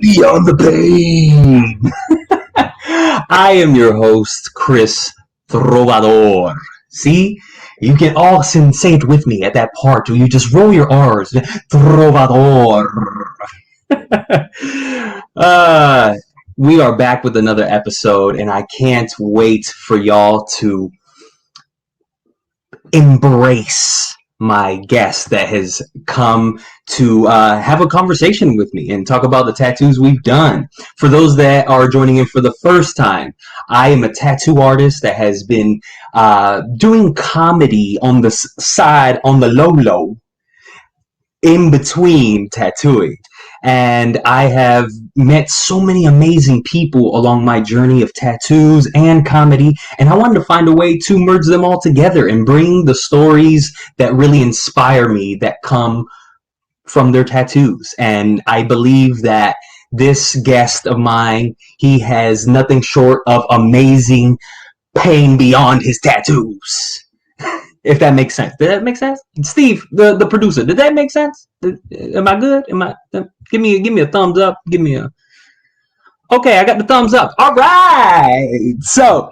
Beyond the Pain. I am your host, Chris Trovador. See? You can all say it with me at that part where you just roll your R's. Trovador. We are back with another episode, and I can't wait for y'all to embrace my guest that has come to have a conversation with me and talk about the tattoos we've done. For those that are joining in for the first time, I am a tattoo artist that has been doing comedy on the side, on the low, in between tattooing. And I have met so many amazing people along my journey of tattoos and comedy, and I wanted to find a way to merge them all together and bring the stories that really inspire me that come from their tattoos. And I believe that this guest of mine, he has nothing short of amazing pain beyond his tattoos. If that makes sense. Did that make sense? Steve, the producer, did that make sense? Am I good? Give me a thumbs up. Okay, I got the thumbs up. All right. So,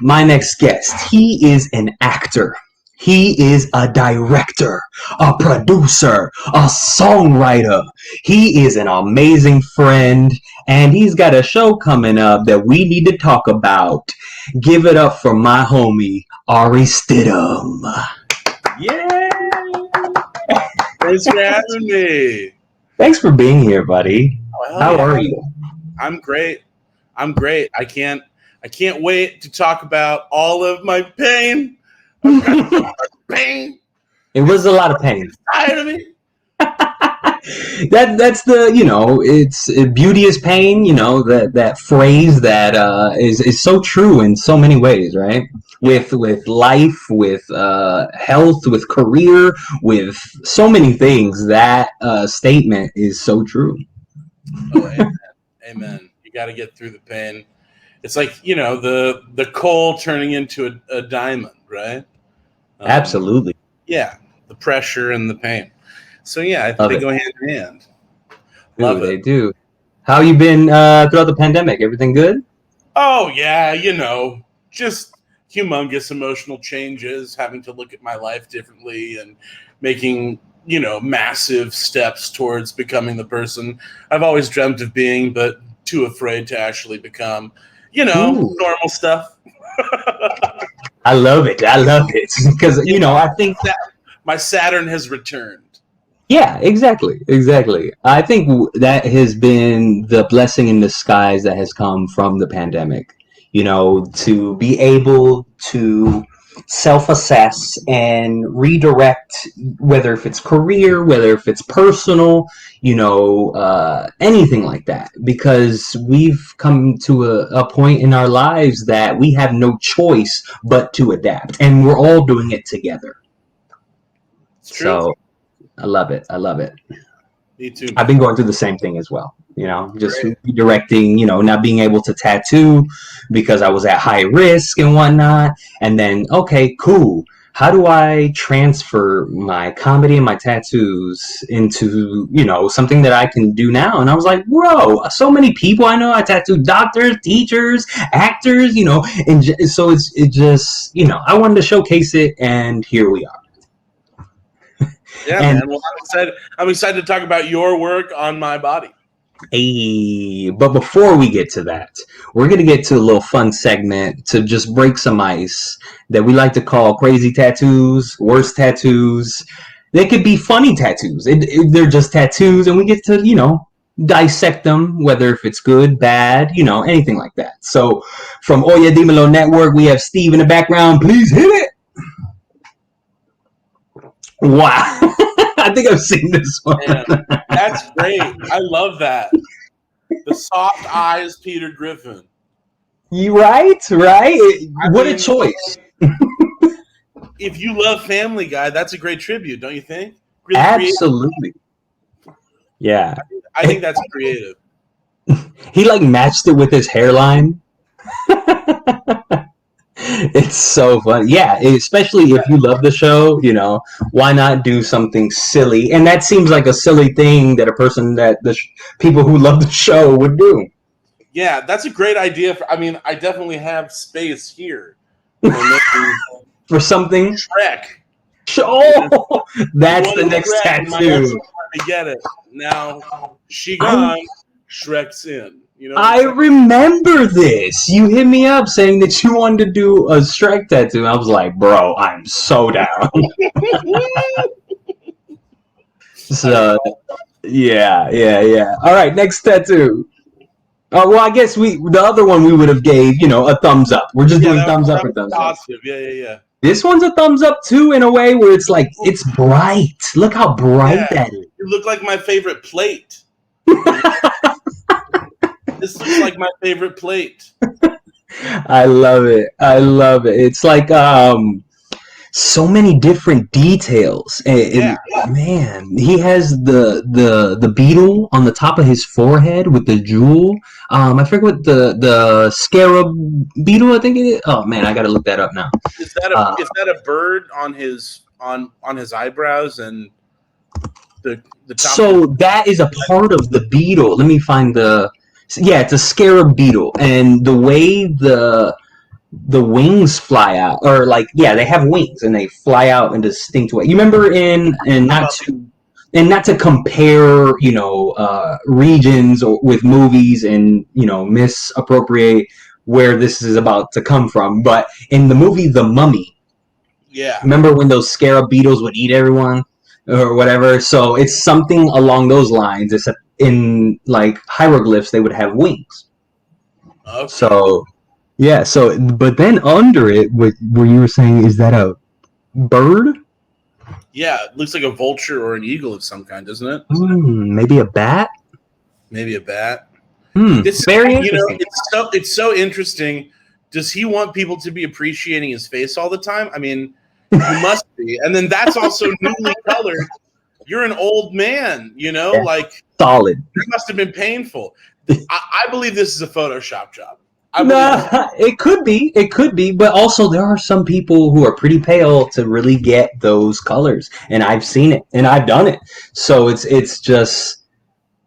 my next guest, he is an actor. He is a director, a producer, a songwriter. He is an amazing friend, and he's got a show coming up that we need to talk about. Give it up for my homie, Ari Stidham. Yeah! Thanks for having me. Thanks for being here, buddy. Well, how are you? I'm great. I can't wait to talk about all of my pain. Pain. It was a lot of pain. Tired of me. That's the, it's beauty is pain, that phrase that is so true in so many ways, right? With life, with health, with career, with so many things, that statement is so true. Oh, amen. Amen. You got to get through the pain. It's like, the coal turning into a diamond, right? Absolutely. Yeah, the pressure and the pain. So yeah, I think they go hand in hand. Love it. They do. How you been throughout the pandemic? Everything good? Oh yeah, just humongous emotional changes, having to look at my life differently and making, massive steps towards becoming the person I've always dreamt of being, but too afraid to actually become, normal stuff. I love it. Because, I think that my Saturn has returned. Yeah, exactly. I think that has been the blessing in disguise that has come from the pandemic, to be able to self-assess and redirect, whether if it's career, whether if it's personal, anything like that, because we've come to a point in our lives that we have no choice but to adapt, and we're all doing it together. It's true. So I love it. Me too. I've been going through the same thing as well. Just redirecting, not being able to tattoo because I was at high risk and whatnot. And then, okay, cool. How do I transfer my comedy and my tattoos into, something that I can do now? And I was like, whoa, so many people I know. I tattoo doctors, teachers, actors, and so it just, I wanted to showcase it, and here we are. Yeah, man. Well, I'm excited to talk about your work on my body. Hey, but before we get to that, we're going to get to a little fun segment to just break some ice that we like to call crazy tattoos, worst tattoos. They could be funny tattoos. They're just tattoos, and we get to, dissect them, whether if it's good, bad, anything like that. So from Oye Dimelo Network, we have Steve in the background. Please hit it. Wow. I think I've seen this one. Man, that's great. I love that. The soft eyes, Peter Griffin. You right? What a choice. If you love Family Guy, that's a great tribute, don't you think? Really Absolutely. Creative. Yeah. I think that's creative. He matched it with his hairline. It's so fun. Yeah, especially if you love the show, why not do something silly? And that seems like a silly thing that a person that people who love the show would do. Yeah, that's a great idea. I mean, I definitely have space here for maybe For something. Shrek. Oh, that's You the wanted next Shrek, and my ex tattoo. wanted to get it. Now she I gone, Shrek's in. You know what I'm I saying? remember this. You hit me up saying that you wanted to do a Shrek tattoo. I was like, bro, I'm so down. So yeah. All right, next tattoo. Well, I guess the other one we would have gave a thumbs up. We're just Yeah, doing thumbs up that or was thumbs down. positive. Yeah. This one's a thumbs up too, in a way where it's like it's bright. Look how bright Yeah, that is. you look like my favorite plate. This looks like my favorite plate. I love it. It's like so many different details. Yeah. Man, he has the beetle on the top of his forehead with the jewel. I forget what the scarab beetle. I think it is. Oh man, I gotta look that up now. Is that a bird on his eyebrows and the top? So that is a part of the beetle. Let me find the. Yeah, it's a scarab beetle, and the way the wings fly out, or like they have wings and they fly out in distinct way. You remember not to compare regions or with movies and misappropriate where this is about to come from, but in the movie The Mummy, Yeah. remember when those scarab beetles would eat everyone or whatever? So it's something along those lines, except in like hieroglyphs they would have wings. Okay. So yeah, but then under it, what you were saying, is that a bird? Yeah, it looks like a vulture or an eagle of some kind, doesn't it? Maybe a bat? Maybe a bat. This very interesting. It's so interesting. Does he want people to be appreciating his face all the time? I mean, you must be. And then that's also newly colored. You're an old man, like solid. It must have been painful. I believe this is a Photoshop job. It could be, but also there are some people who are pretty pale to really get those colors, and I've seen it and I've done it. So it's just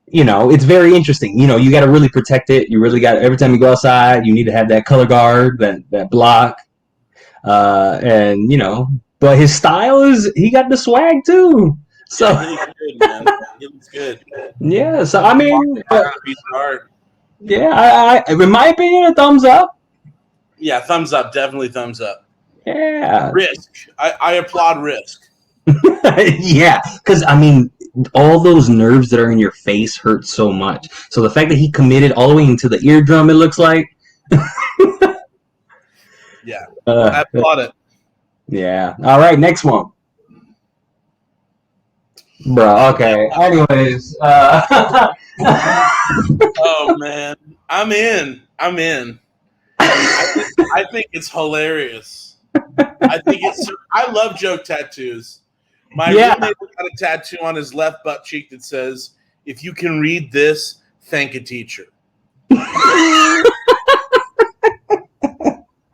it's very interesting. You got to really protect it. You really got every time you go outside, you need to have that color guard, that block, and But his style he got the swag too. So yeah, he looks good, man. He looks good. Yeah, so I mean, piece of art. Yeah, in my opinion, a thumbs up. Yeah, thumbs up, definitely thumbs up. Yeah, Risk. I applaud Risk. Yeah, because I mean, all those nerves that are in your face hurt so much. So the fact that he committed all the way into the eardrum, it looks like. Yeah, I applaud it. Yeah. All right, next one. Bro, okay. Anyways. Oh, man. I'm in. I think it's hilarious. I love joke tattoos. My roommate got a tattoo on his left butt cheek that says, "If you can read this, thank a teacher." My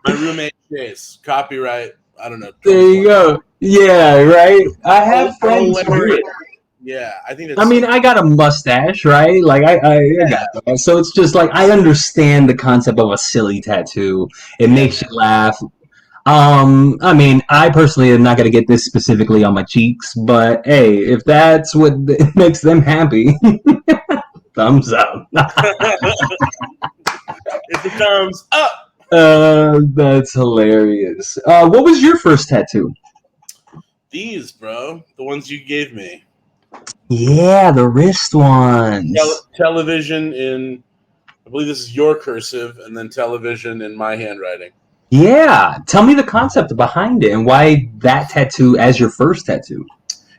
roommate Chase. Copyright. I don't know. There you go. Yeah, right. I have friends who do it. Yeah, I think that's. I mean, I got a mustache, right? Like I got that. So it's just like I understand the concept of a silly tattoo. It makes you laugh. I mean, I personally am not gonna get this specifically on my cheeks, but hey, if that's what makes them happy, thumbs up. It's a thumbs up. That's hilarious. What was your first tattoo? These, bro, the ones you gave me. Yeah, the wrist ones. Television in, I believe this is your cursive, and then television in my handwriting. Yeah, tell me the concept behind it and why that tattoo as your first tattoo.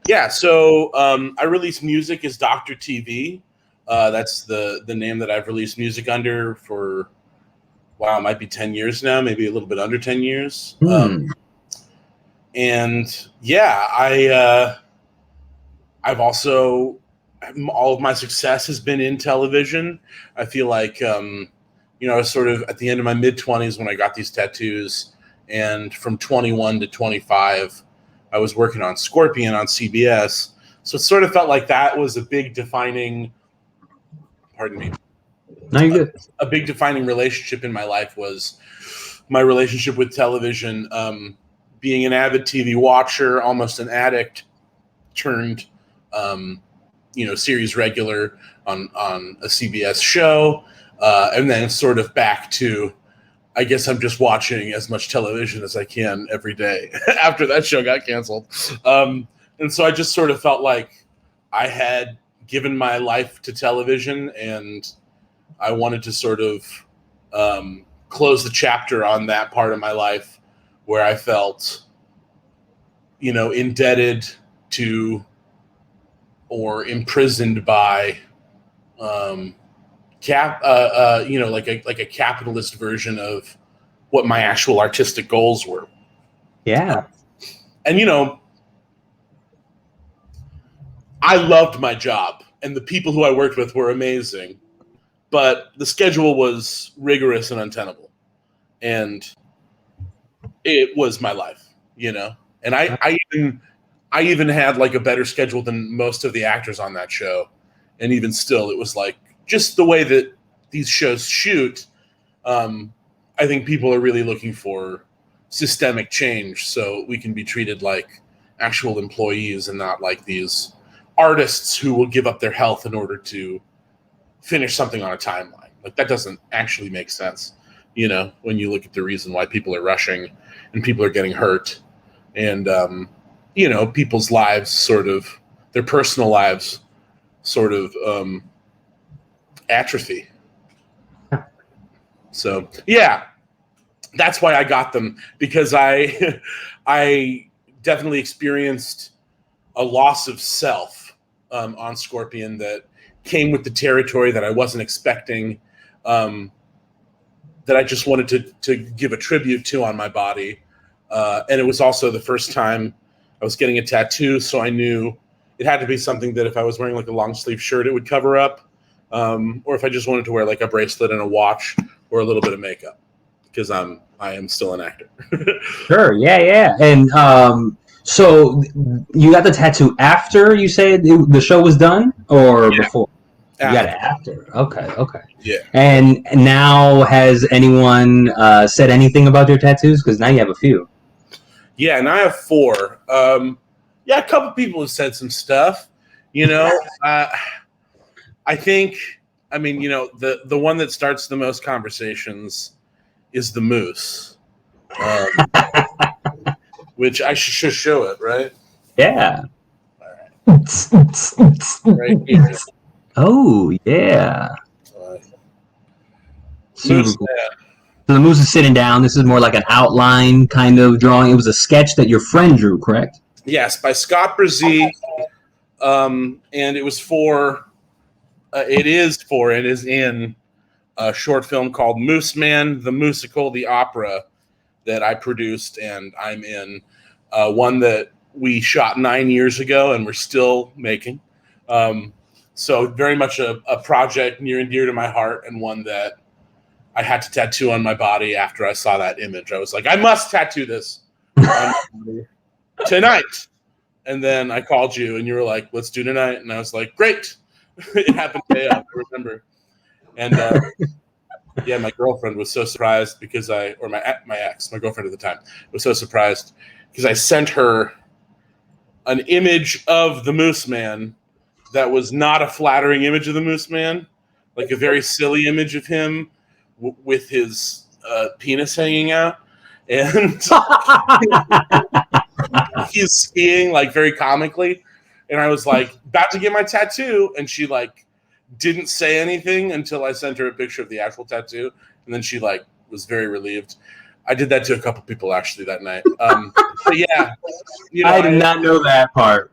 Yeah, so I released music as Dr. TV. That's the name that I've released music under for, wow, it might be 10 years now, maybe a little bit under 10 years. And yeah, I've also, all of my success has been in television. I feel like, I was sort of at the end of my mid-20s when I got these tattoos, And from 21 to 25, I was working on Scorpion on CBS. So it sort of felt like that was a big defining, pardon me, No, you're good. a big defining relationship in my life was my relationship with television. Being an avid TV watcher, almost an addict, turned, series regular on a CBS show, and then sort of back to, I guess I'm just watching as much television as I can every day after that show got canceled. And so I just sort of felt like I had given my life to television, and I wanted to sort of close the chapter on that part of my life where I felt, indebted to or imprisoned by like a capitalist version of what my actual artistic goals were. Yeah. And I loved my job, and the people who I worked with were amazing, but the schedule was rigorous and untenable, and it was my life, And I even had like a better schedule than most of the actors on that show, and even still, it was like just the way that these shows shoot. I think people are really looking for systemic change, so we can be treated like actual employees and not like these artists who will give up their health in order to finish something on a timeline. Like, that doesn't actually make sense, when you look at the reason why people are rushing and people are getting hurt, and people's lives sort of, their personal lives sort of atrophy. So yeah, that's why I got them, because I definitely experienced a loss of self on Scorpion that came with the territory that I wasn't expecting, that I just wanted to give a tribute to on my body. And it was also the first time I was getting a tattoo, so I knew it had to be something that if I was wearing like a long sleeve shirt, it would cover up, or if I just wanted to wear like a bracelet and a watch or a little bit of makeup, because I am still an actor. Sure. Yeah. And so you got the tattoo after you said the show was done, or before? You got it after. Okay. Yeah. And now, has anyone said anything about your tattoos? Because now you have a few. Yeah, and I have 4. A couple people have said some stuff. I think, the one that starts the most conversations is the moose, which I should show it, right? Yeah. All right. Right here. Oh, yeah. Moose cool. So the moose is sitting down. This is more like an outline kind of drawing. It was a sketch that your friend drew, correct? Yes, by Scott Brzee. And it was it is in a short film called Moose Man, the Musical, the Opera, that I produced, and I'm in one that we shot 9 years ago and we're still making. So very much a project near and dear to my heart, and one that I had to tattoo on my body after I saw that image. I was like, I must tattoo this on my body tonight. And then I called you and you were like, let's do tonight. And I was like, great. It happened today, I remember. And my girlfriend was so surprised because my ex, my girlfriend at the time, was so surprised because I sent her an image of the Moose Man that was not a flattering image of the Moose Man, like a very silly image of him with his penis hanging out. And he's skiing like very comically. And I was like about to get my tattoo, and she like didn't say anything until I sent her a picture of the actual tattoo, and then she like was very relieved. I did that to a couple people actually that night. But yeah, I did not know that part.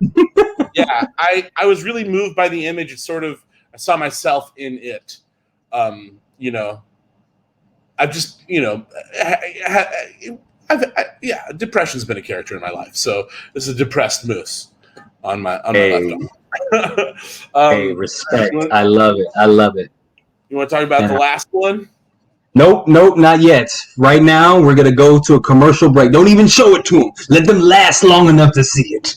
Yeah, I was really moved by the image. It's sort of, I saw myself in it. I've just, depression's been a character in my life. So this is a depressed moose on my left arm. Hey, respect. I love it. You want to talk about the last one? Nope, nope, not yet. Right now, we're gonna go to a commercial break. Don't even show it to them. Let them last long enough to see it.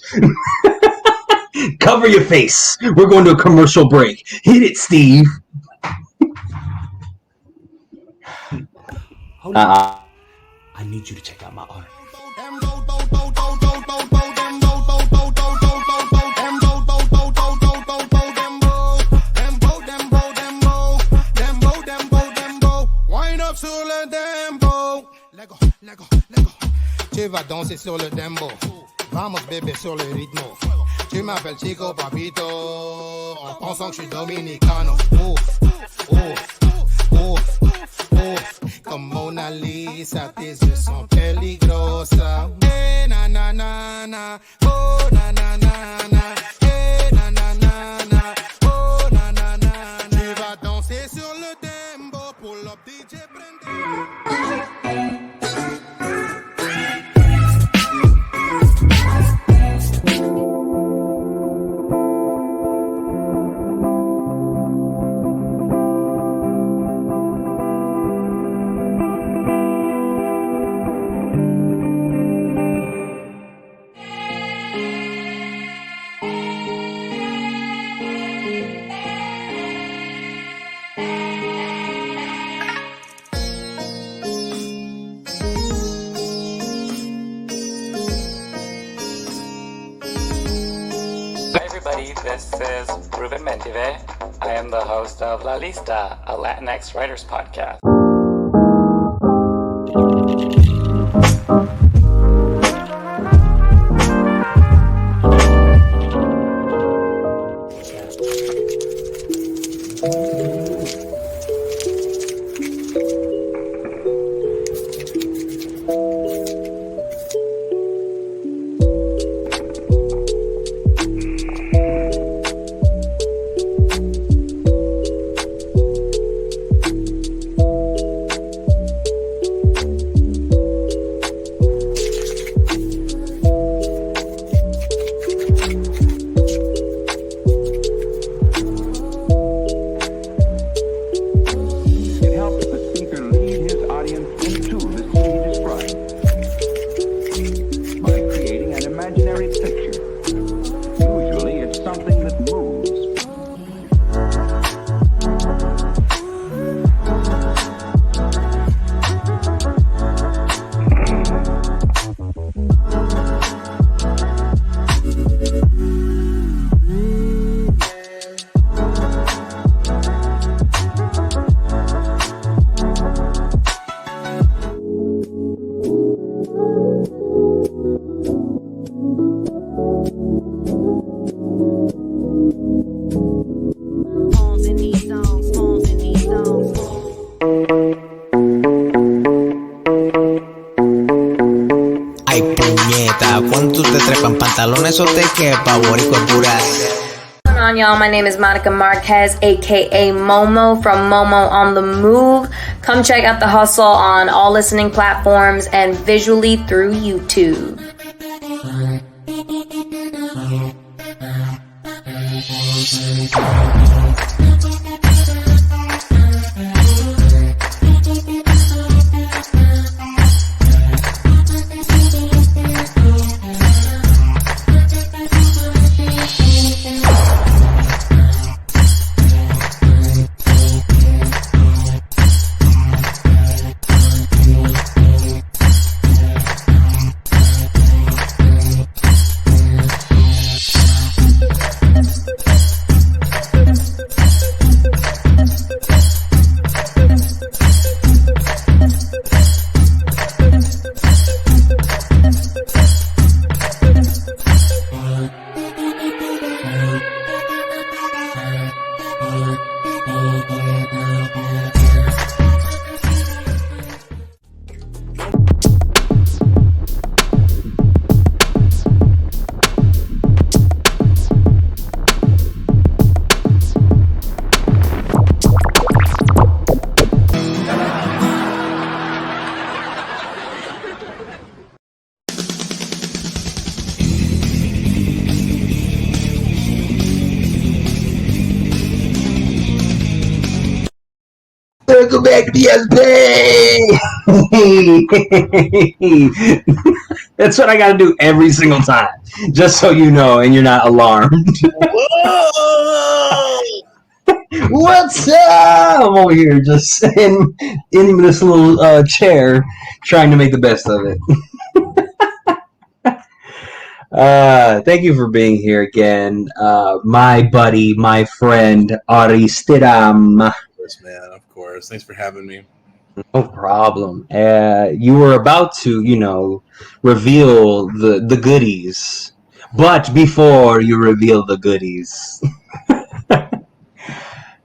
Cover your face. We're going to a commercial break. Hit it, Steve. Hold on. I need you to check out my art. Tu vas danser sur le dembo. Vamos bébé sur le ritmo. Tu m'appelles Chico Papito en pensant que je suis dominicano. Ouf, ouf, ouf, ouf. Comme Mona Lisa, tes yeux sont peligrosa. Hey, na na na na. Oh, na na na na. Hey, na na na na. Oh, na na na na. Tu vas danser sur le dembo. Pull up DJ This is Ruben Mentive. I am the host of La Lista, a Latinx writers podcast. Pantalones o te quepa, boricua pura. What's going on, y'all? My name is Monica Marquez, aka Momo from Momo on the Move. Come check out The Hustle on all listening platforms and visually through YouTube. Welcome back to the That's what I got to do every single time, just so you know, and you're not alarmed. Whoa! What's up? I'm over here just in this little chair, trying to make the best of it. Thank you for being here again, my buddy, my friend, Ari Stidham. Of course, man. Of course. Thanks for having me. No problem. You were about to, reveal the goodies, but before you reveal the goodies,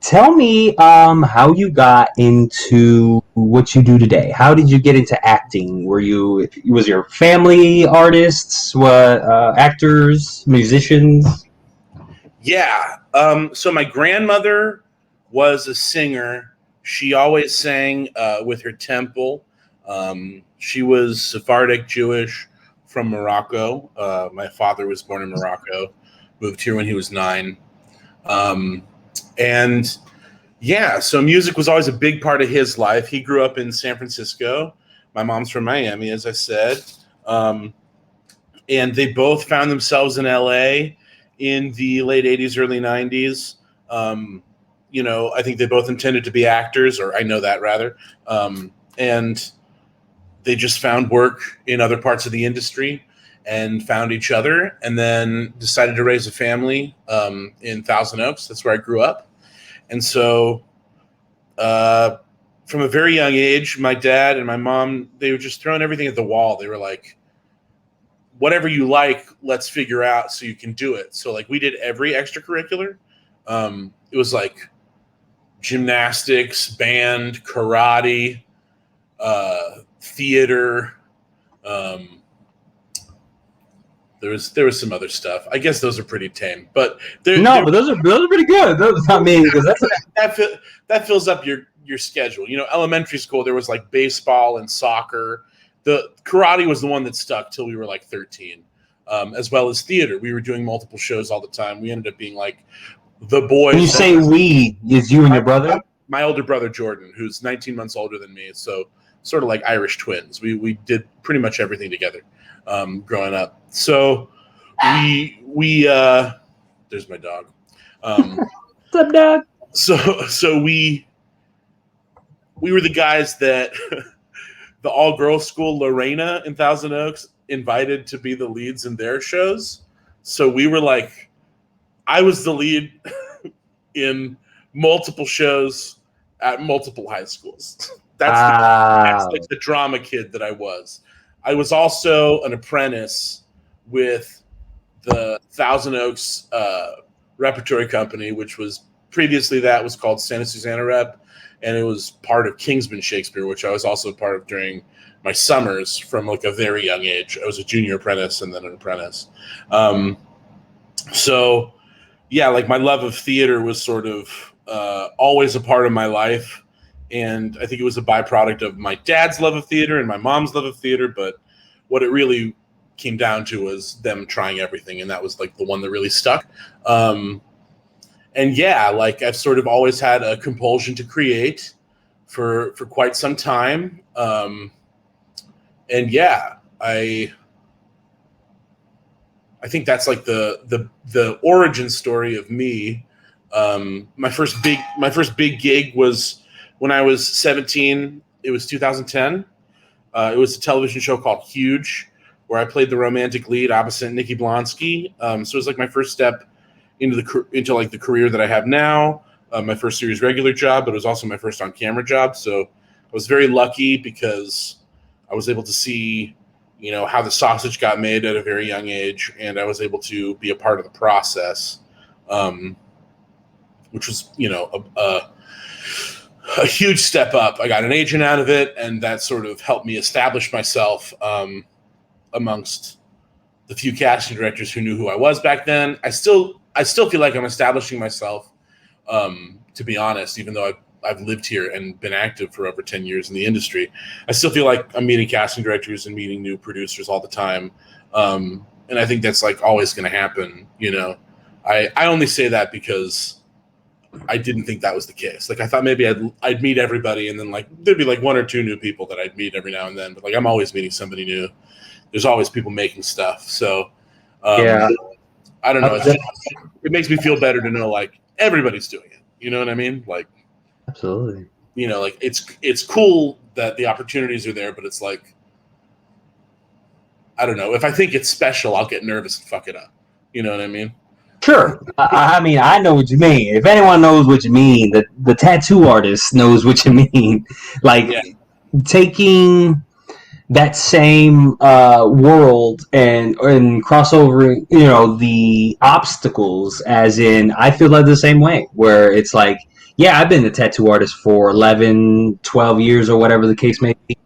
tell me how you got into what you do today. How did you get into acting? Was your family artists? What actors, musicians? Yeah. So my grandmother was a singer. She always sang with her temple. She was Sephardic Jewish from Morocco. My father was born in Morocco, moved here when he was 9. And yeah, so music was always a big part of his life. He grew up in San Francisco. My mom's from Miami, as I said. And they both found themselves in LA in the late 80s, early 90s. I think they both intended to be actors, or I know that rather. And they just found work in other parts of the industry and found each other, and then decided to raise a family in Thousand Oaks. That's where I grew up. And so from a very young age, my dad and my mom, they were just throwing everything at the wall. They were like, whatever you like, let's figure out so you can do it. So like we did every extracurricular. It was like gymnastics, band, karate, theater. There was some other stuff. I guess those are pretty tame, but but those are pretty good. Because that fills up your schedule. Elementary school there was like baseball and soccer. The karate was the one that stuck till we were like 13, as well as theater. We were doing multiple shows all the time. We ended up being like the boys. When you say we, is you and your brother? My older brother Jordan, who's 19 months older than me, so sort of like Irish twins. We did pretty much everything together growing up. So we there's my dog. What's up, dog? So we were the guys that the all-girls school Lorena in Thousand Oaks invited to be the leads in their shows. So we were like, I was the lead in multiple shows at multiple high schools. That's like the drama kid that I was. I was also an apprentice with the Thousand Oaks Repertory Company, which was previously that was called Santa Susana Rep, and it was part of Kingsman Shakespeare, which I was also part of during my summers from like a very young age. I was a junior apprentice and then an apprentice. So yeah, like my love of theater was sort of always a part of my life. And I think it was a byproduct of my dad's love of theater and my mom's love of theater. But what it really came down to was them trying everything. And that was like the one that really stuck. And yeah, like I've sort of always had a compulsion to create for quite some time. And yeah, I think that's like the origin story of me. My first big gig was when I was 17. It was 2010. It was a television show called Huge, where I played the romantic lead opposite Nikki Blonsky. So it was like my first step into like the career that I have now. My first series regular job, but it was also my first on camera job. So I was very lucky because I was able to see, how the sausage got made at a very young age, and I was able to be a part of the process, which was, a huge step up. I got an agent out of it, and that sort of helped me establish myself amongst the few casting directors who knew who I was back then. I still feel like I'm establishing myself, to be honest, even though I've lived here and been active for over 10 years in the industry. I still feel like I'm meeting casting directors and meeting new producers all the time. And I think that's like always going to happen. I only say that because I didn't think that was the case. Like I thought maybe I'd meet everybody, and then like there'd be like one or two new people that I'd meet every now and then. But like I'm always meeting somebody new. There's always people making stuff. So Yeah. I don't know. It makes me feel better to know like everybody's doing it. You know what I mean? Like Absolutely. you know, like it's cool that the opportunities are there, but it's like I don't know. If I think it's special, I'll get nervous and fuck it up. You know what I mean? Sure. I mean, I know what you mean. If anyone knows what you mean, the tattoo artist knows what you mean. Like taking that same world and crossovering, you know, the obstacles, as in, I feel like the same way, where it's like, yeah, I've been a tattoo artist for 11, 12 years or whatever the case may be.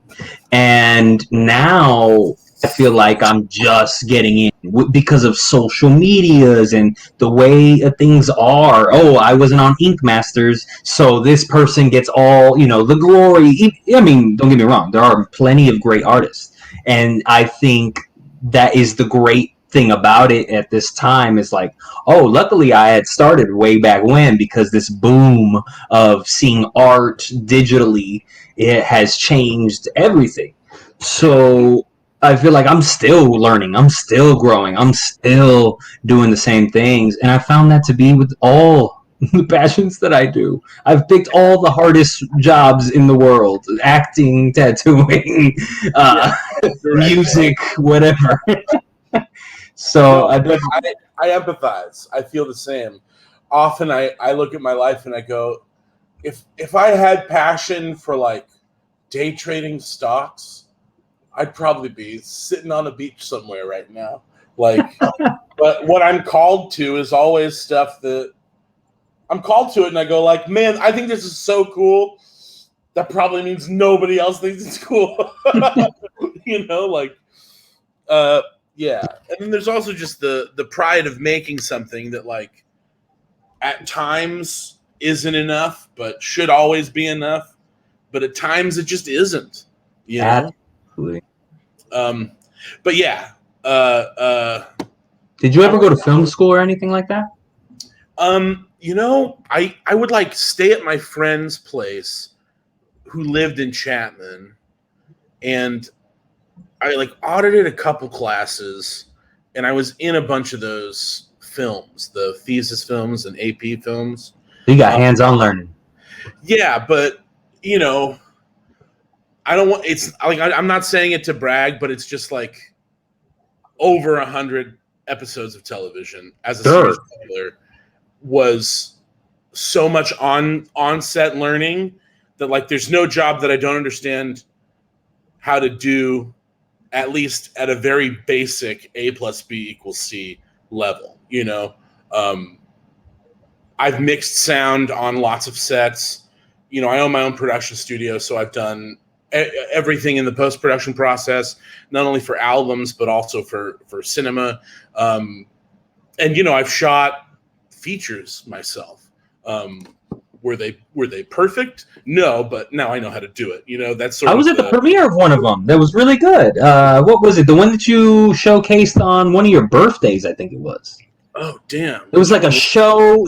And now I feel like I'm just getting in because of social medias and the way things are. Oh, I wasn't on Ink Masters, so this person gets all, you know, the glory. I mean, don't get me wrong. There are plenty of great artists. And I think that is the great thing about it at this time is like, oh, luckily I had started way back when, because this boom of seeing art digitally, it has changed everything. So I feel like I'm still learning, I'm still growing, I'm still doing the same things. And I found that to be with all the passions that I do. I've picked all the hardest jobs in the world: acting, tattooing, music, whatever. So I empathize. I feel the same. Often I look at my life and I go, if I had passion for like day trading stocks, I'd probably be sitting on a beach somewhere right now. Like, but what I'm called to is always stuff that I'm called to it, and I go like, man, I think this is so cool. That probably means nobody else thinks it's cool. You know, like, yeah. And then there's also just the pride of making something that like at times isn't enough, but should always be enough. But at times it just isn't. You know? Absolutely. But yeah. Did you ever go to film school or anything like that? You know, I would like stay at my friend's place who lived in Chapman, and I like audited a couple classes, and I was in a bunch of those films, the thesis films and AP films. You got hands-on learning. Yeah, but you know, I don't want. It's like I'm not saying it to brag, but it's just like over 100 episodes of television as a series regular was so much on set learning that like there's no job that I don't understand how to do, at least at a very basic A plus B equals C level. You know, I've mixed sound on lots of sets. You know, I own my own production studio, so I've done everything in the post-production process, not only for albums but also for cinema. And you know, I've shot features myself. Were they perfect? No, but now I know how to do it. You know, that's sort I was of at the premiere of one of them. That was really good. What was it? The one that you showcased on one of your birthdays, I think it was. Oh, damn. It was like a show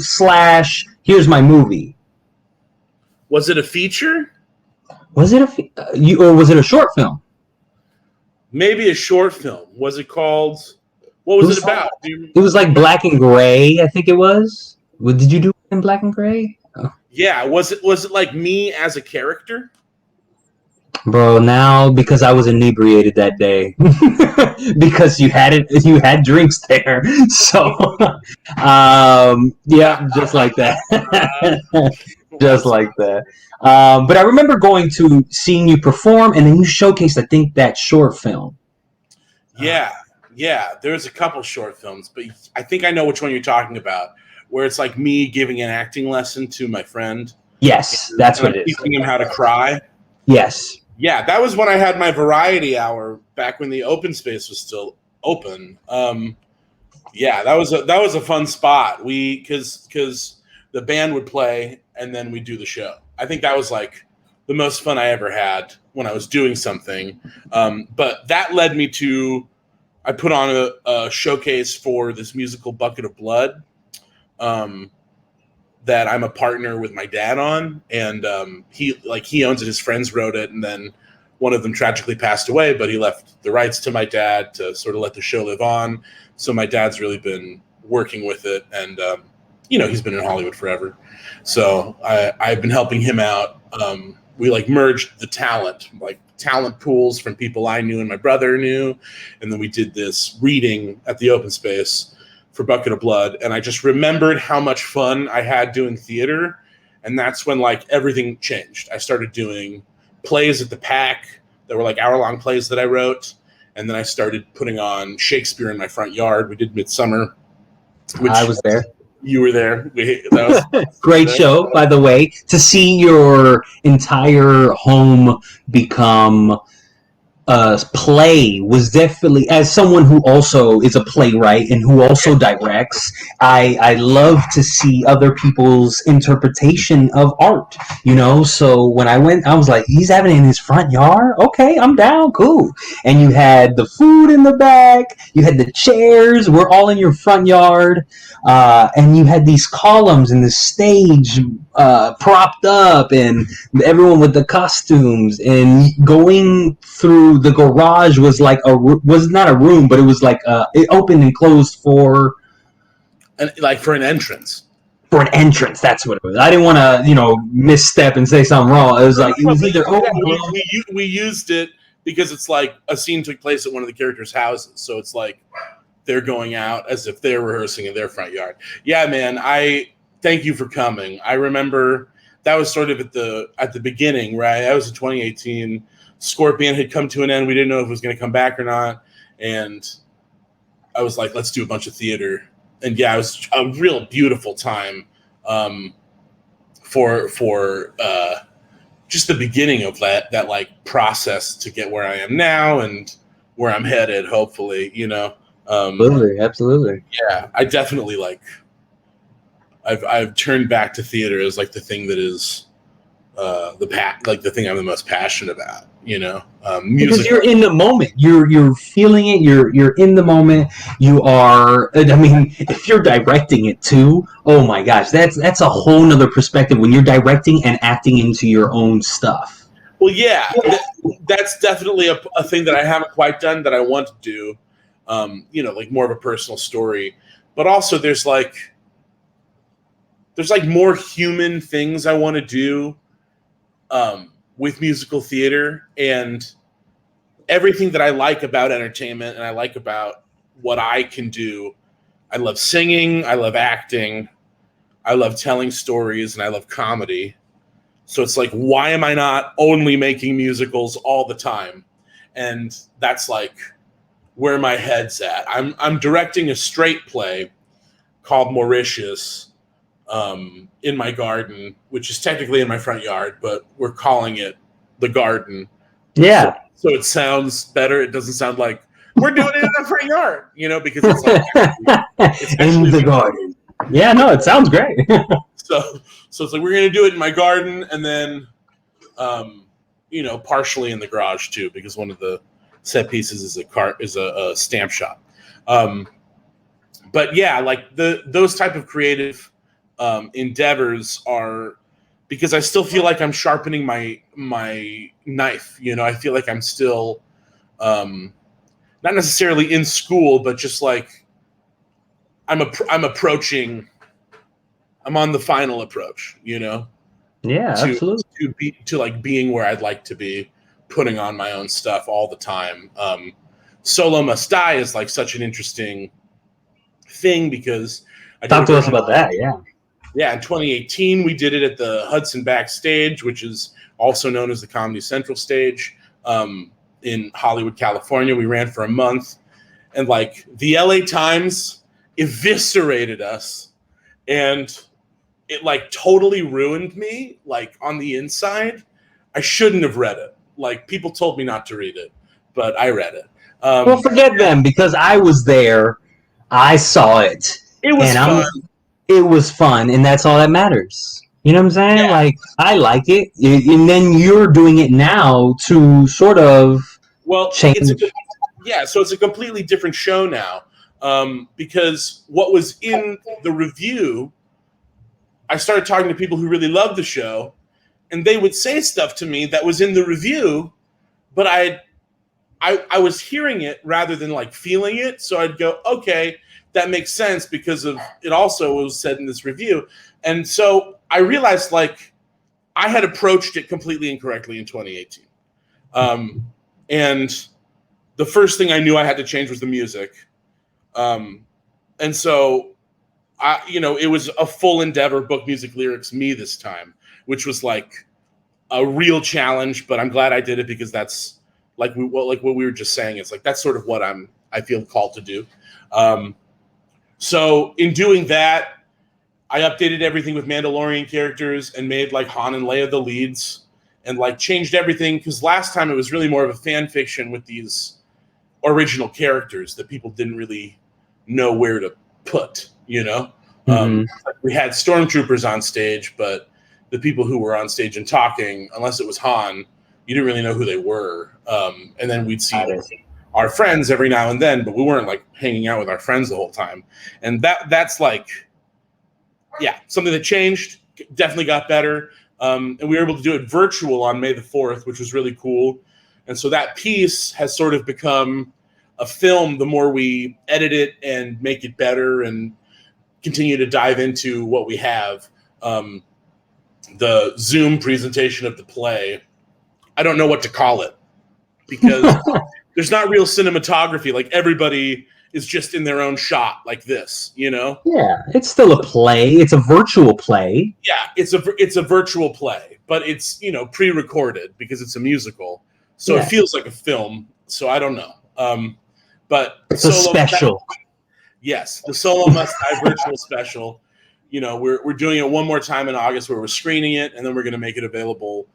/ here's my movie. Was it a feature? Was it or was it a short film? Maybe a short film. Was it called? What was it about? It was like black and gray, I think it was. Did you do it in black and gray? Oh. Yeah. Was it like me as a character? Bro, now because I was inebriated that day, because you had drinks there, so yeah, just like that, just like that. But I remember seeing you perform, and then you showcased, I think, that short film. Yeah, there's a couple short films, but I think I know which one you're talking about, where it's like me giving an acting lesson to my friend. Yes, that's what it is. Teaching him how to cry. Yes. Yeah, that was when I had my variety hour back when the open space was still open. Yeah, that was a fun spot. Because the band would play and then we'd do the show. I think that was like the most fun I ever had when I was doing something. But that led me to, I put on a showcase for this musical Bucket of Blood. that I'm a partner with my dad on, and he owns it. His friends wrote it, and then one of them tragically passed away, but he left the rights to my dad to sort of let the show live on. So my dad's really been working with it, and he's been in Hollywood forever. So I've been helping him out. We merged the talent pools from people I knew and my brother knew, and then we did this reading at the open space for Bucket of Blood, and I just remembered how much fun I had doing theater, and that's when everything changed. I started doing plays at the Pack that were hour-long plays that I wrote, and then I started putting on Shakespeare in my front yard. We did Midsummer, which I was there. You were there. That was great show, by the way. To see your entire home become a play was definitely, as someone who also is a playwright and who also directs, I love to see other people's interpretation of art, so when I went, I was like, he's having it in his front yard? Okay, I'm down, cool. And you had the food in the back, you had the chairs, we're all in your front yard, and you had these columns and the stage propped up, and everyone with the costumes, and going through the garage was was not a room, but it was it opened and closed for for an entrance. For an entrance, that's what it was. I didn't want to, misstep and say something wrong. It was it was either we used it because it's a scene took place at one of the characters' houses, so it's they're going out as if they're rehearsing in their front yard. Yeah, man. I thank you for coming. I remember that was sort of at the beginning, right? That was in 2018. Scorpion had come to an end. We didn't know if it was going to come back or not. And I was like, let's do a bunch of theater. And yeah, it was a real beautiful time for just the beginning of that process to get where I am now and where I'm headed, hopefully, Absolutely. Yeah, I definitely I've turned back to theater as the thing that is the thing I'm the most passionate about, music. Because you're in the moment, you're feeling it, you're in the moment, you are. I mean, if you're directing it too, oh my gosh, that's a whole nother perspective when you're directing and acting into your own stuff. Well, yeah, that's definitely a thing that I haven't quite done that I want to do. More of a personal story, but also there's more human things I want to do with musical theater, and everything that I like about entertainment and I like about what I can do. I love singing, I love acting, I love telling stories, and I love comedy. So it's why am I not only making musicals all the time? And that's where my head's at. I'm directing a straight play called Mauritius in my garden, which is technically in my front yard, but we're calling it the garden. Yeah. So it sounds better. It doesn't sound like we're doing it in our front yard, because it's it's in the garden. Yeah, no, it sounds great. So it's we're going to do it in my garden, and then partially in the garage too, because one of the set pieces is a stamp shop. But yeah, those type of creative endeavors are, because I still feel like I'm sharpening my knife. I feel like I'm still not necessarily in school, but just I'm approaching. I'm on the final approach. Yeah, absolutely. To being where I'd like to be, putting on my own stuff all the time. Solo Must Die is such an interesting thing because talk to us about that. Yeah, in 2018 we did it at the Hudson Backstage, which is also known as the Comedy Central stage, in Hollywood, California. We ran for a month, and the LA Times eviscerated us, and it totally ruined me on the inside. I shouldn't have read it. People told me not to read it, but I read it. Well, forget them, because I was there. I saw it. It was fun. It was fun, and that's all that matters. You know what I'm saying? Yeah. I like it, and then you're doing it now to sort of change. So it's a completely different show now, because what was in the review I started talking to people who really loved the show, and they would say stuff to me that was in the review, but I was hearing it rather than like feeling it. So I'd go, okay, that makes sense because of it also was said in this review. And so I realized like I had approached it completely incorrectly in 2018. And the first thing I knew I had to change was the music. And so it was a full endeavor, book, music, lyrics, me this time, which was like a real challenge, but I'm glad I did it because that's like what we were just saying. It's like, that's sort of what I feel called to do. So in doing that, I updated everything with Mandalorian characters and made like Han and Leia the leads and like changed everything. Cause last time it was really more of a fan fiction with these original characters that people didn't really know where to put, you know? We had stormtroopers on stage, but the people who were on stage and talking, unless it was Han, you didn't really know who they were. And then we'd see our friends every now and then, but we weren't like hanging out with our friends the whole time. And that's like, yeah, something that changed, definitely got better. And we were able to do it virtual on May the 4th, which was really cool. And so that piece has sort of become a film the more we edit it and make it better and continue to dive into what we have. The Zoom presentation of the play, I don't know what to call it because there's not real cinematography. Like everybody is just in their own shot like this, you know? Yeah, it's still a play. It's a virtual play. Yeah, it's a virtual play, but it's, pre-recorded because it's a musical. So It feels like a film. So I don't know. But it's a special. Yes, the Solo Must Die virtual special. We're doing it one more time in August where we're screening it, and then we're going to make it available,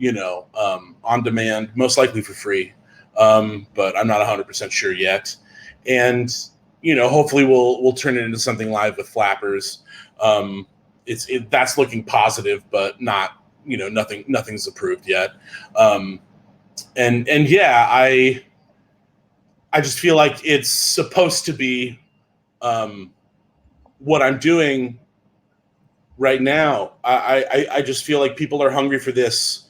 on demand, most likely for free. But I'm not 100% sure yet. And, hopefully we'll turn it into something live with Flappers. That's looking positive, but not, nothing's approved yet. And yeah, I just feel like it's supposed to be what I'm doing right now. I just feel like people are hungry for this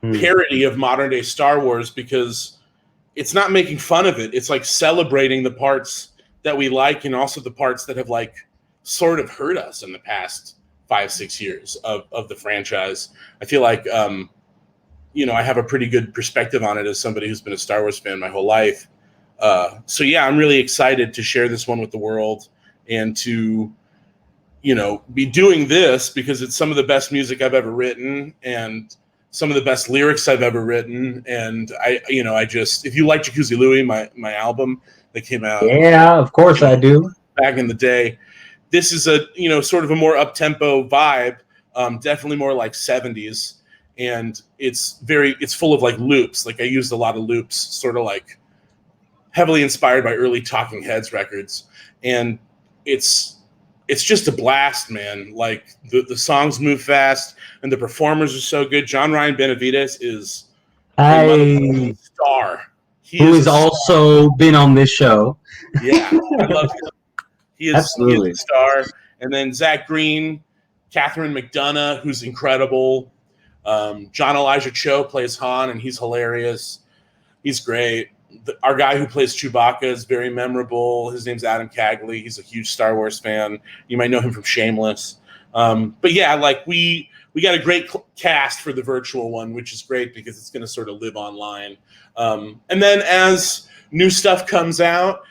parody of modern day Star Wars because it's not making fun of it. It's like celebrating the parts that we like and also the parts that have like sort of hurt us in the past 5-6 years of the franchise. I feel like, I have a pretty good perspective on it as somebody who's been a Star Wars fan my whole life. So yeah, I'm really excited to share this one with the world and to, be doing this because it's some of the best music I've ever written and some of the best lyrics I've ever written. And I just, if you like Jacuzzi Louie, my album that came out. Yeah, of course I do. Back in the day, this is a, sort of a more up-tempo vibe, definitely more like 70s. And it's full of like loops. Like I used a lot of loops, sort of like heavily inspired by early Talking Heads records. And it's just a blast, man. Like the songs move fast and the performers are so good. John Ryan Benavides is a star. Who has also been on this show. Yeah, I love him. He is a star. And then Zach Green, Catherine McDonough, who's incredible. John Elijah Cho plays Han, and he's hilarious. He's great. Our guy who plays Chewbacca is very memorable. His name's Adam Cagley. He's a huge Star Wars fan. You might know him from Shameless. But yeah, like we got a great cast for the virtual one, which is great because it's going to sort of live online. And then as new stuff comes out,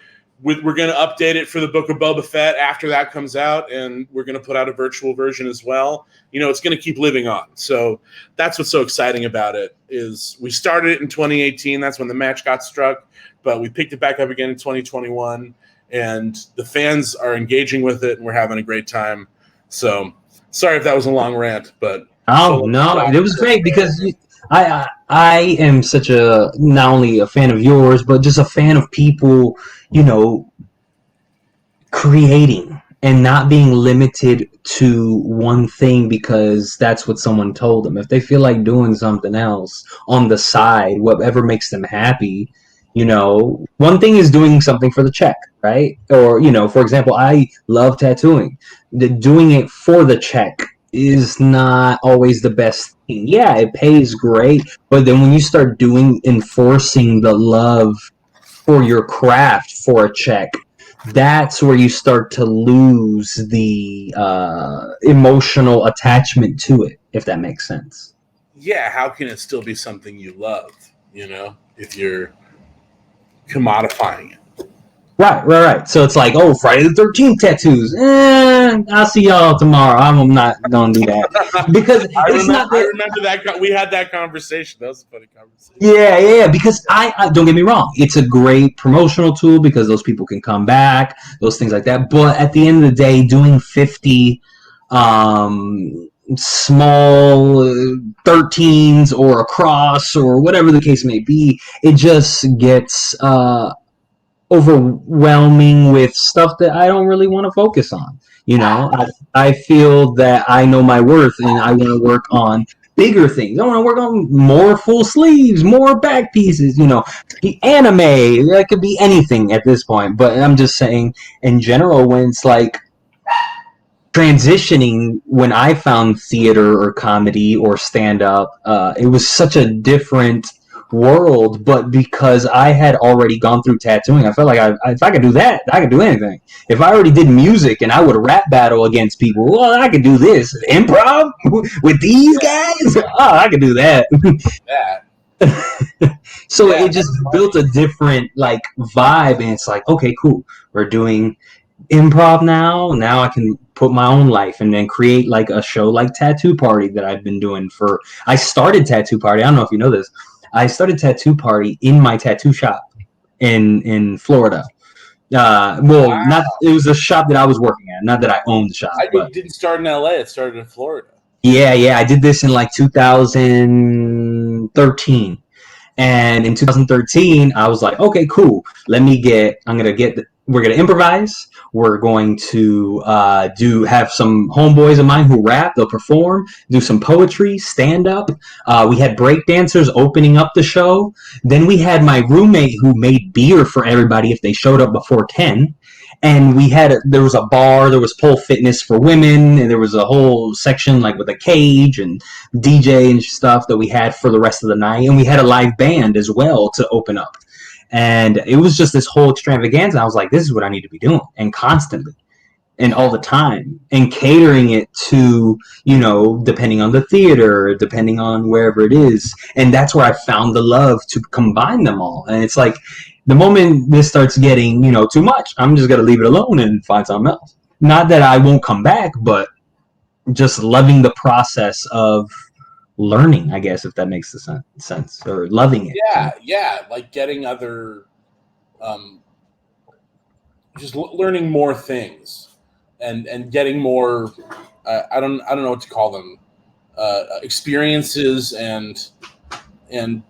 we're going to update it for the Book of Boba Fett after that comes out, and we're going to put out a virtual version as well. It's going to keep living on. So that's what's so exciting about it is we started it in 2018. That's when the match got struck, but we picked it back up again in 2021, and the fans are engaging with it, and we're having a great time. So sorry if that was a long rant, but no, it was great because I am such a not only a fan of yours, but just a fan of people, creating and not being limited to one thing because that's what someone told them. If they feel like doing something else on the side, whatever makes them happy, one thing is doing something for the check, right? Or, for example, I love tattooing. Doing it for the check is not always the best thing. Yeah, it pays great, but then when you start enforcing the love for your craft for a check, that's where you start to lose the emotional attachment to it, if that makes sense. Yeah, how can it still be something you love, if you're commodifying it? Right. So it's like, oh, Friday the 13th tattoos. I'll see y'all tomorrow. I'm not going to do that. Because I remember that. We had that conversation. That was a funny conversation. Yeah. Because I don't get me wrong. It's a great promotional tool because those people can come back, those things like that. But at the end of the day, doing 50 small 13s or a cross or whatever the case may be, it just gets overwhelming with stuff that I don't really want to focus on. I feel that I know my worth and I want to work on bigger things. I want to work on more full sleeves, more back pieces, the anime. That could be anything at this point. But I'm just saying, in general, when it's like transitioning, when I found theater or comedy or stand up, it was such a different world, but because I had already gone through tattooing, I felt like if I could do that, I could do anything. If I already did music and I would rap battle against people, well, I could do this. Improv with these guys? Oh, I could do that. So it just built a different vibe, and it's like, okay, cool. We're doing improv now. Now I can put my own life and then create a show like Tattoo Party that I've been doing I started Tattoo Party. I don't know if you know this. I started Tattoo Party in my tattoo shop in Florida. Not it was a shop that I was working at, not that I owned the shop. It didn't start in LA, it started in Florida. Yeah, I did this in 2013. And in 2013, I was like, okay, cool. We're going to improvise. We're going to have some homeboys of mine who rap. They'll perform, do some poetry, stand up. We had break dancers opening up the show. Then we had my roommate who made beer for everybody if they showed up before 10. And there was a bar, there was pole fitness for women, and there was a whole section with a cage and DJ and stuff that we had for the rest of the night. And we had a live band as well to open up. And it was just this whole extravaganza. I was like, this is what I need to be doing, and constantly and all the time, and catering it to, depending on the theater, depending on wherever it is. And that's where I found the love to combine them all. And it's like, the moment this starts getting, too much, I'm just going to leave it alone and find something else. Not that I won't come back, but just loving the process of learning, I guess, if that makes sense, or loving it. Yeah. Like getting other, just learning more things and getting more, I don't know what to call them, experiences and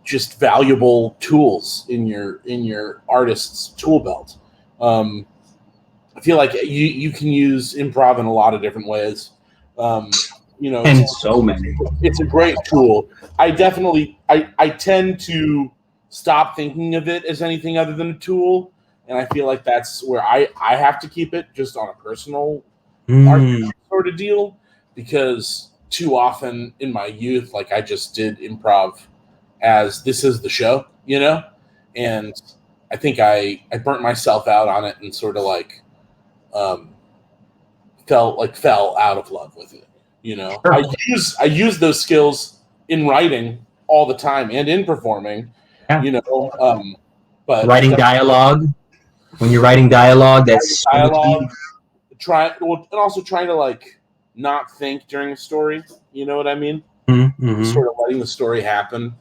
just valuable tools in your artist's tool belt. I feel like you can use improv in a lot of different ways. And so many. It's a great tool. I tend to stop thinking of it as anything other than a tool, and I feel like that's where I have to keep it just on a personal art sort of deal, because too often in my youth, I just did improv as this is the show, and I think I burnt myself out on it and sort of fell out of love with it. Sure. I use those skills in writing all the time and in performing. Yeah. But writing dialogue. When you're writing dialogue, that's dialogue. And also trying to not think during a story. You know what I mean? Mm-hmm. Sort of letting the story happen.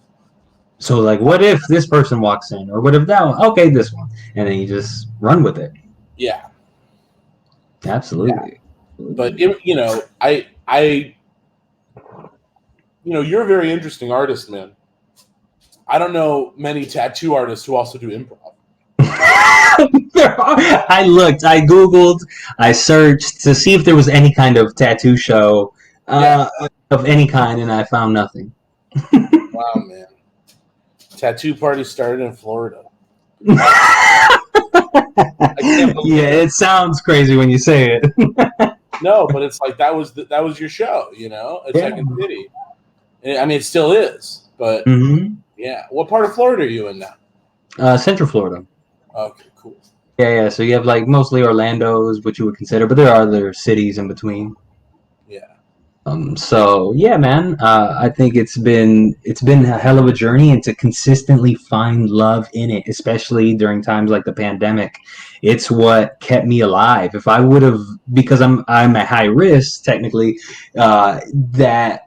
So, what if this person walks in, or what if that one? Okay, this one, and then you just run with it. Yeah, absolutely. Yeah. But you're a very interesting artist, man. I don't know many tattoo artists who also do improv. I looked, I Googled, I searched to see if there was any kind of tattoo show of any kind, and I found nothing. Wow, man. Tattoo Party started in Florida. Yeah, it sounds crazy when you say it. No, but it's like that was your show, you know, at Second City. I mean, it still is, but yeah. What part of Florida are you in now? Central Florida. Okay, cool. Yeah. So you have like mostly Orlando is what you would consider, but there are other cities in between. Yeah. So yeah, man. I think it's been a hell of a journey, and to consistently find love in it, especially during times like the pandemic, it's what kept me alive. If I would have, because I'm at high risk technically, that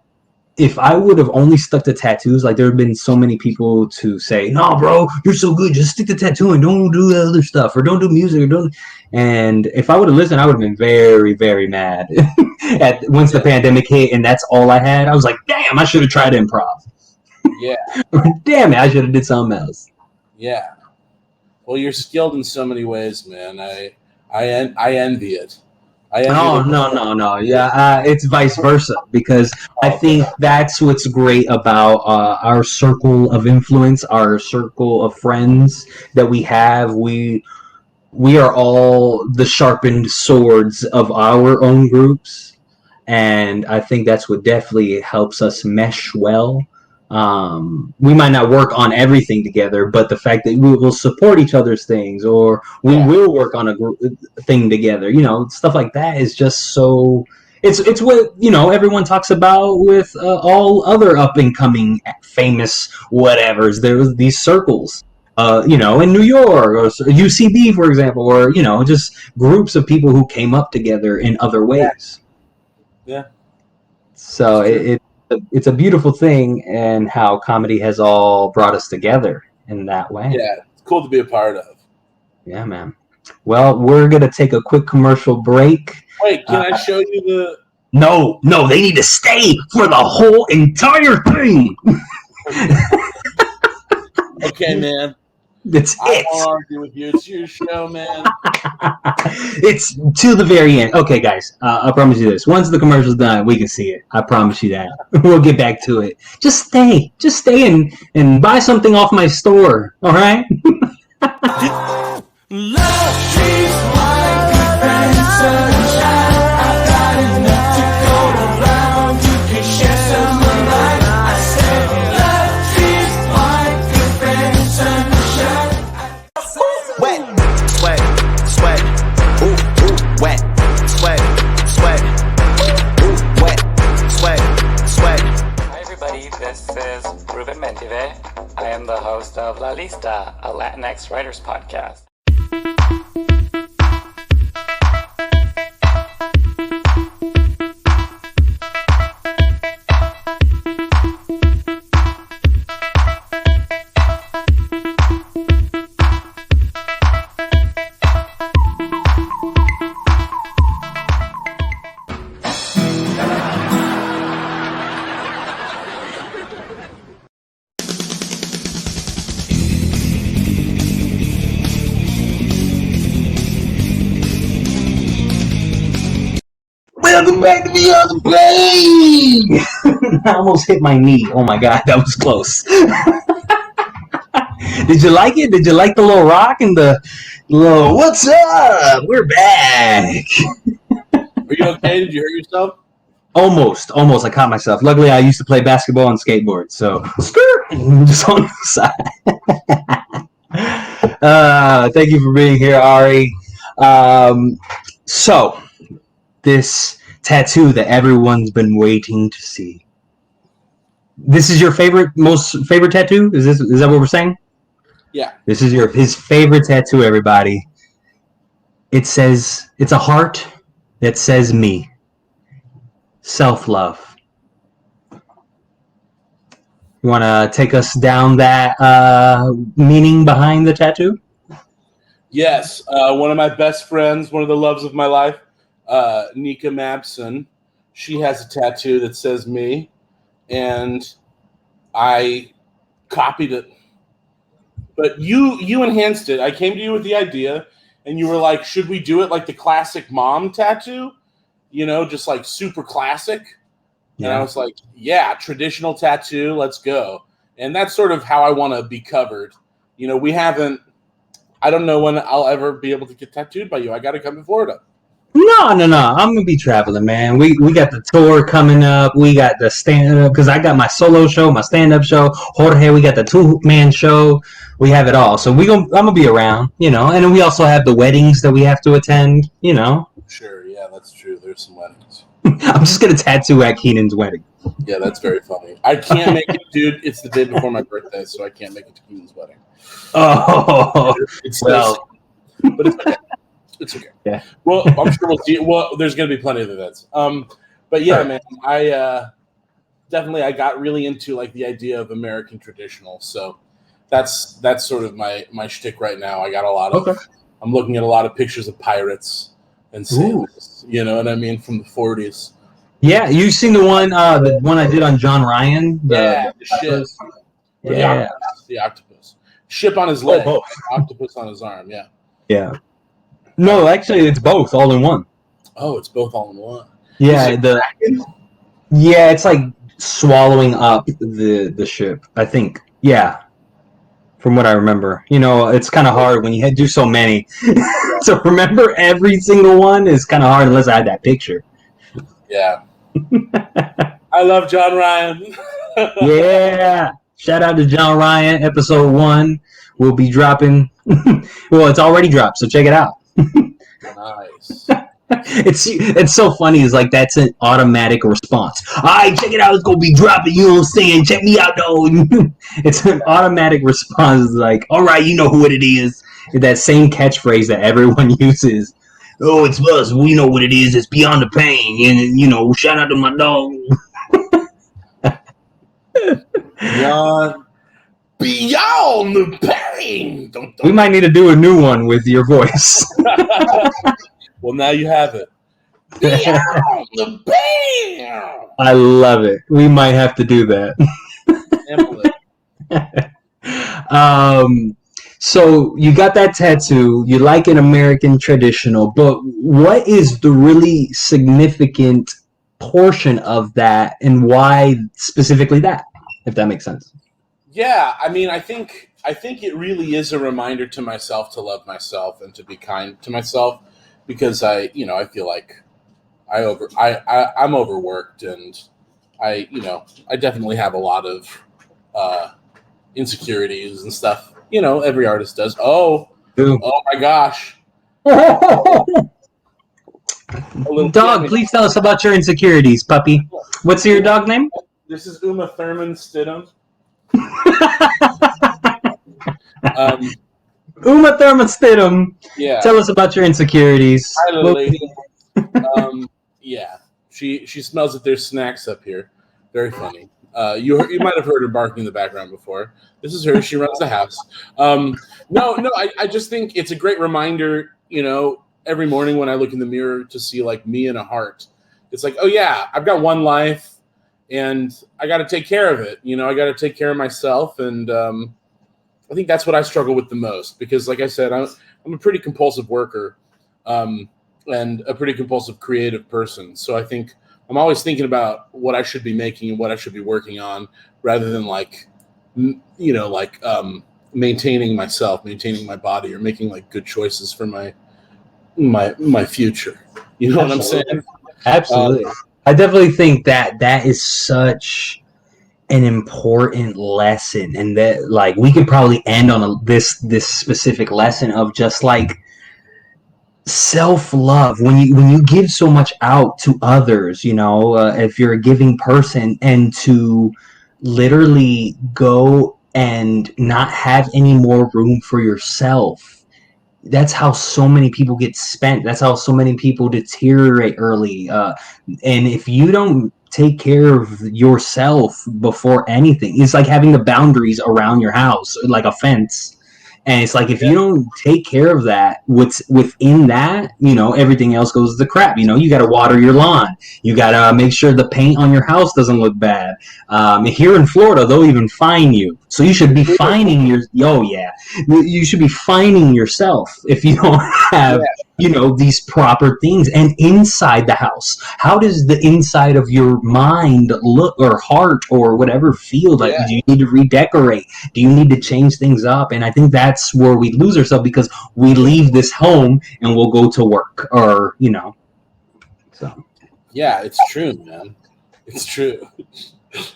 if I would have only stuck to tattoos, like there have been so many people to say, "No, bro, you're so good. Just stick to tattooing. Don't do the other stuff, or don't do music, or don't." And if I would have listened, I would have been very, very mad. Once the pandemic hit, and that's all I had, I was like, "Damn, I should have tried improv." Yeah. Damn it, I should have did something else. Yeah. Well, you're skilled in so many ways, man. I envy it. No. Yeah, it's vice versa, because I think that's what's great about our circle of influence, our circle of friends that we have. We are all the sharpened swords of our own groups, and I think that's what definitely helps us mesh well. We might not work on everything together, but the fact that we will support each other's things, or we will work on a thing together, stuff like that is just so. It's what everyone talks about with all other up and coming famous whatevers. There's these circles, in New York or UCB, for example, or just groups of people who came up together in other ways. Yeah. So it's a beautiful thing, and how comedy has all brought us together in that way. Yeah, it's cool to be a part of. Yeah, man. Well, we're gonna take a quick commercial break. Wait, can I show you the? No, they need to stay for the whole entire thing. Okay, man. I won't argue with you. It's your show, man. It's to the very end. Okay, guys, I promise you this. Once the commercial's done, we can see it. I promise you that. We'll get back to it. Just stay and buy something off my store. All right? Love trees, wine, and sunshine. I've got enough to go around. You can share some of mine. I said, love trees, wine, and sunshine. Wet, sweat, sweat, ooh, ooh, wet, sweat, sweat, ooh, wet, sweat, sweat. Hi everybody, this is Ruben Mentive. I am the host of La Lista, a Latinx writers podcast. Welcome back to the other plane. I almost hit my knee. Oh my god, that was close. Did you like it? Did you like the little rock and the little "What's up? We're back"? Are you okay? Did you hurt yourself? Almost. I caught myself. Luckily, I used to play basketball and skateboard, so just on the side. Thank you for being here, Ari. So, this tattoo that everyone's been waiting to see. This is your most favorite tattoo? Is that what we're saying? Yeah. This is his favorite tattoo, everybody. It's a heart that says me. Self-love. You want to take us down that meaning behind the tattoo? Yes. One of my best friends, one of the loves of my life, Nika Mabson, she has a tattoo that says me, and I copied it. But you enhanced it. I came to you with the idea, and you were like, should we do it like the classic mom tattoo? Just like super classic. Yeah. And I was like, yeah, traditional tattoo, let's go. And that's sort of how I want to be covered. I don't know when I'll ever be able to get tattooed by you. I got to come to Florida. No. I'm gonna be traveling, man. We got the tour coming up. We got the stand up because I got my solo show, my stand up show. Jorge, we got the 2-man show. We have it all. So I'm gonna be around, and then we also have the weddings that we have to attend. Sure, yeah, that's true. There's some weddings. I'm just gonna tattoo at Keenan's wedding. Yeah, that's very funny. I can't make it, dude. It's the day before my birthday, so I can't make it to Keenan's wedding. Oh, It's well, but it's okay. It's okay. Yeah. Well, I'm sure we'll see. Well, there's going to be plenty of events. But yeah, man, I definitely I got really into like the idea of American traditional. So that's sort of my shtick right now. I got a lot of. I'm looking at a lot of pictures of pirates and sailors. You know what I mean, from the 40s. Yeah, you seen the one I did on John Ryan? The ship. Yeah. The octopus. Ship on his leg. both. Octopus on his arm. Yeah. Yeah. No, actually, it's both all in one. Oh, it's both all in one. Yeah, it's like swallowing up the ship. I think. Yeah, from what I remember. It's kind of hard when you do so many. So remember every single one is kind of hard unless I had that picture. Yeah. I love John Ryan. Yeah. Shout out to John Ryan. Episode 1 will be dropping. Well, it's already dropped, so check it out. Nice. It's so funny. It's like that's an automatic response. All right, check it out. It's gonna be dropping. You know what I'm saying? Check me out, though. It's an automatic response. It's like, all right, you know who it is. That same catchphrase that everyone uses. Oh, it's us. We know what it is. It's beyond the pain. And shout out to my dog. Beyond the pain. We might need to do a new one with your voice. Well, now you have it. Beyond the pain. I love it. We might have to do that. So you got that tattoo. You like an American traditional, but what is the really significant portion of that, and why specifically that? If that makes sense. Yeah, I mean, I think it really is a reminder to myself to love myself and to be kind to myself, because I feel like I'm overworked, and I definitely have a lot of insecurities and stuff. Every artist does. Oh my gosh. Dog, please tell us about your insecurities, puppy. What's your dog name? This is Uma Thurman Stidham. Uma Thurman Stidham. Yeah. Tell us about your insecurities. Hi, little lady. Yeah. She smells that there's snacks up here. Very funny. You might have heard her barking in the background before. This is her. She runs the house. I just think it's a great reminder, every morning when I look in the mirror to see like me and a heart. It's like, oh yeah, I've got one life and I got to take care of it. I got to take care of myself. And I think that's what I struggle with the most, because like I said, I'm a pretty compulsive worker and a pretty compulsive creative person. So I think I'm always thinking about what I should be making and what I should be working on, rather than maintaining myself, maintaining my body, or making like good choices for my future. You know what I'm saying? Absolutely. I definitely think that is such an important lesson, and that like we could probably end on this specific lesson of just like self-love. When you give so much out to others, if you're a giving person, and to literally go and not have any more room for yourself, that's how so many people get spent. That's how so many people deteriorate early. And if you don't take care of yourself before anything, it's like having the boundaries around your house, like a fence. And it's like, if you don't take care of that, what's within that, everything else goes to crap. You got to water your lawn. You got to make sure the paint on your house doesn't look bad. Here in Florida, they'll even fine you. So you should be fining you should be fining yourself if you don't have, these proper things. And inside the house, how does the inside of your mind look, or heart, or whatever feel like? Do you need to redecorate? Do you need to change things up? And I think that's where we lose ourselves, because we leave this home and we'll go to work, or So Yeah, it's true, man. It's true.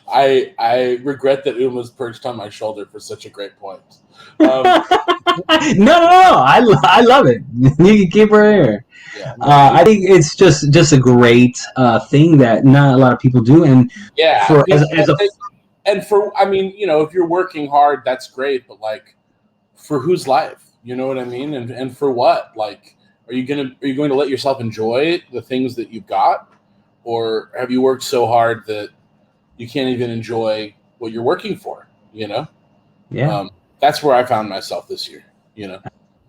I regret that Uma's perched on my shoulder for such a great point. no, I love it. You can keep her here. Yeah, I think it's just a great thing that not a lot of people do, and yeah. I mean, if you're working hard, that's great, but like, for whose life? You know what I mean? And for what? Like, are you going to let yourself enjoy the things that you've got, or have you worked so hard that you can't even enjoy what you're working for? Yeah. That's where I found myself this year.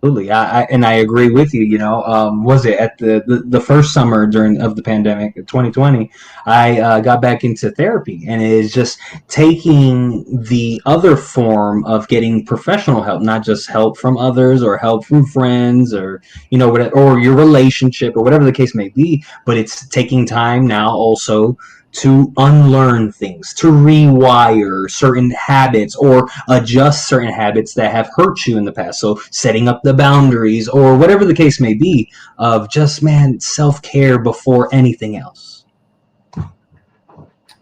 Absolutely, I agree with you. Was it at the first summer of the pandemic, 2020? I got back into therapy, and it is just taking the other form of getting professional help, not just help from others or help from friends or whatever, or your relationship or whatever the case may be. But it's taking time now also to unlearn things, to rewire certain habits or adjust certain habits that have hurt you in the past. So setting up the boundaries or whatever the case may be of just, self-care before anything else.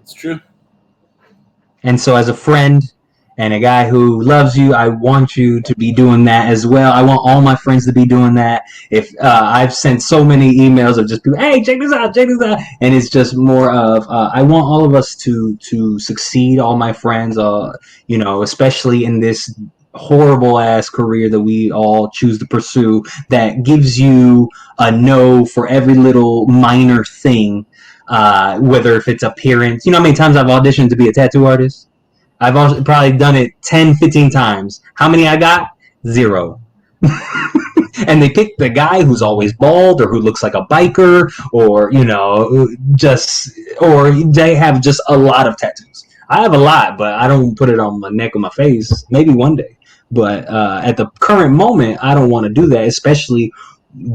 It's true. And so as a friend and a guy who loves you, I want you to be doing that as well. I want all my friends to be doing that. If I've sent so many emails of just people, hey, check this out, and it's just more of I want all of us to succeed. All my friends, especially in this horrible ass career that we all choose to pursue, that gives you a no for every little minor thing, whether if it's appearance. You know how many times I've auditioned to be a tattoo artist? I've also probably done it 10, 15 times. How many I got? 0. And they pick the guy who's always bald or who looks like a biker or, or they have just a lot of tattoos. I have a lot, but I don't put it on my neck or my face. Maybe one day. But at the current moment, I don't want to do that, especially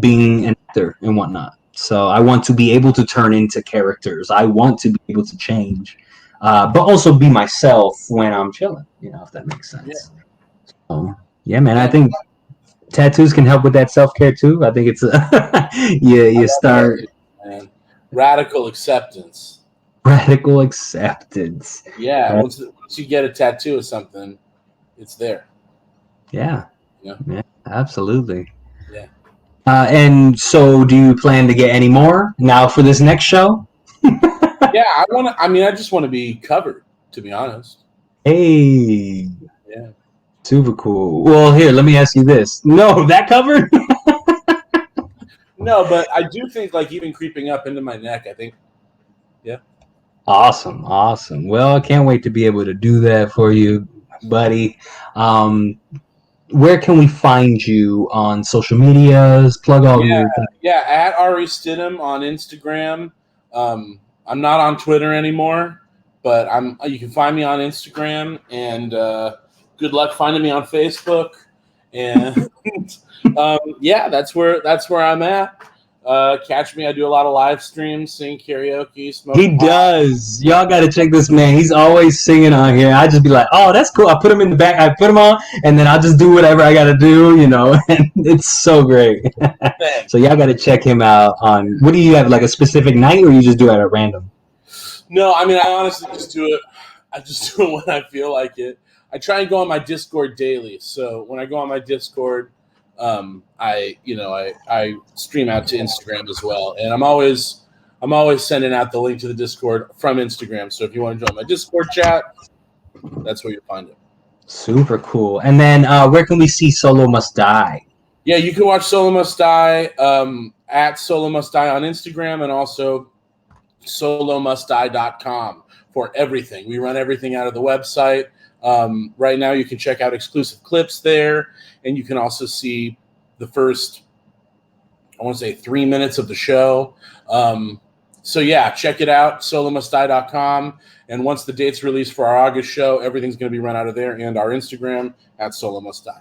being an actor and whatnot. So I want to be able to turn into characters. I want to be able to change. But also be myself when I'm chilling, if that makes sense. Yeah, man, I think tattoos can help with that self-care too. I think it's you start radical acceptance. Radical acceptance. Yeah, once you get a tattoo of something, it's there. Yeah, absolutely. Yeah. And so, do you plan to get any more now for this next show? Yeah, I just want to be covered, to be honest. Hey. Yeah. Super cool. Well, here, let me ask you this. No, that covered? No, but I do think, like, even creeping up into my neck, I think, yeah. Awesome. Well, I can't wait to be able to do that for you, buddy. Where can we find you on social medias? Plug all your things. Yeah, at Ari Stidham on Instagram. I'm not on Twitter anymore, but you can find me on Instagram, and good luck finding me on Facebook. And that's where I'm at. Catch me. I do a lot of live streams, sing karaoke, smoke. He does. Y'all got to check this man. He's always singing on here. I just be like, oh, that's cool. I put him in the back. I put him on, and then I'll just do whatever I got to do, and it's so great. So y'all got to check him out on, what do you have, like a specific night, or you just do it at random? No, I mean, I honestly just do it. I just do it when I feel like it. I try and go on my Discord daily. So when I go on my Discord, I stream out to Instagram as well, and I'm always sending out the link to the Discord from Instagram. So if you want to join my Discord chat, that's where you'll find it. Super cool. And then where can we see Solo Must Die? Yeah, you can watch Solo Must Die at Solo Must Die on Instagram, and also solomustdie.com for everything. We run everything out of the website. Right now you can check out exclusive clips there, and you can also see the first, I want to say, 3 minutes of the show. So yeah, check it out, solomustdie.com. And once the date's released for our August show, everything's going to be run out of there, and our Instagram at solomustdie.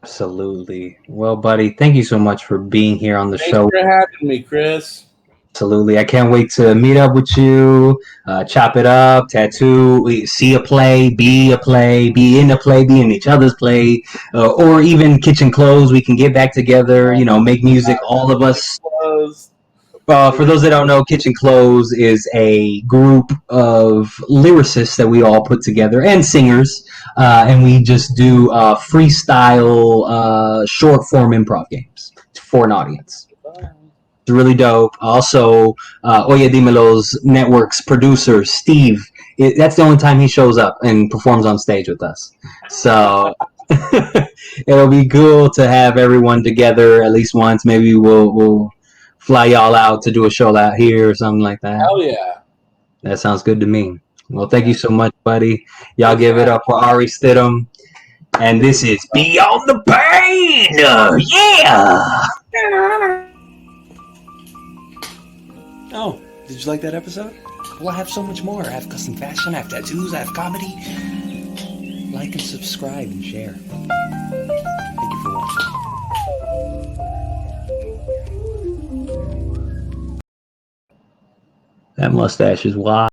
Absolutely. Well, buddy, thank you so much for being here on the show. Thanks for having me, Chris. Absolutely. I can't wait to meet up with you, chop it up, tattoo, see a play, be in a play, be in each other's play, or even Kitchen Clothes. We can get back together, make music, all of us. For those that don't know, Kitchen Close is a group of lyricists that we all put together and singers, and we just do freestyle short form improv games for an audience. It's really dope. Also, Oye Dimelo's network's producer, Steve, that's the only time he shows up and performs on stage with us. So it'll be cool to have everyone together at least once. Maybe we'll fly y'all out to do a show out here or something like that. Hell yeah. That sounds good to me. Well, thank you so much, buddy. Y'all give it up for Ari Stidham. And this is Beyond the Pain! Yeah! Oh, did you like that episode? Well, I have so much more. I have custom fashion, I have tattoos, I have comedy. Like and subscribe and share. Thank you for watching. That mustache is wild.